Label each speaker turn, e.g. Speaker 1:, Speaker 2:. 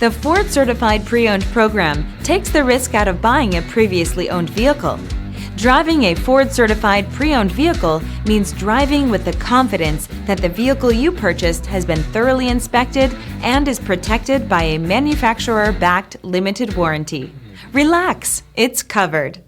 Speaker 1: The Ford Certified Pre-Owned program takes the risk out of buying a previously owned vehicle. Driving a Ford Certified Pre-Owned vehicle means driving with the confidence that the vehicle you purchased has been thoroughly inspected and is protected by a manufacturer-backed limited warranty. Relax, it's covered.